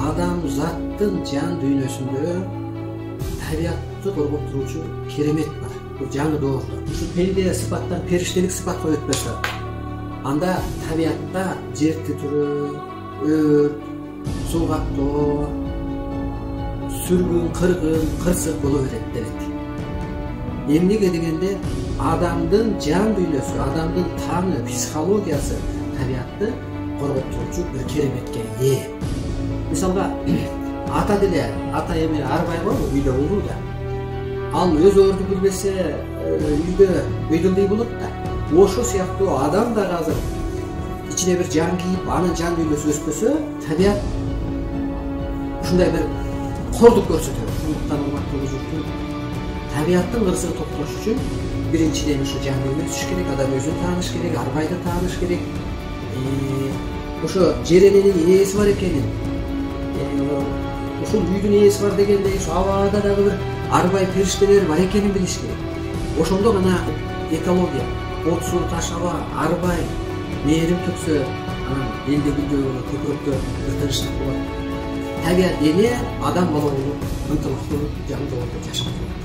адамзаттын жан дүйнөсүндө табиатты коргоп туруучу керемет бар. Бул жаңы доордо ушу пенде сыпаттан периштелик сыпатка өтпөсө, анда табиатта жер титирөө, өрт, суу каптоо, сүргүн, кыргын, кырсык боло берет делет. Эмнеге дегенде адамдын жан дүйнөсү, адамдын таны, психологиясы табиатты коргоп туруучу бир кереметке ээ. Мисалга ата деле, ата эми арбай го үйдө улуу да. Ал өз орду билбесе, үйдө өйдөлдөй болот да. Ошо сыяктуу адам да азыр ичине бир жан кийип, анын жан дүйнөсү өспөсө, табиат ушундай бир кордук көрсөтөт. Ошондуктан урматтуу журттар, табиаттын кырсыгы токтош үчүн биринчиден ушу жан дүйнөсү өсүш керек, адам өзүн тааныш керек, арбайды тааныш керек. Ошо жер эненин ээси бар экенин, ушул үйдүн ээси бар дегенде, ушу абада дагы бир арбай периштелер бар экенин билиш керек. Ошондо гана экология, от суу таш аба, арбай, мээрим төксө, анан элде гүлдөй болот, көкүрөктө бир тынчтык болот. Табиат эне адам бала болуп, ынтымактуу, жамдуу болуп жашап турат.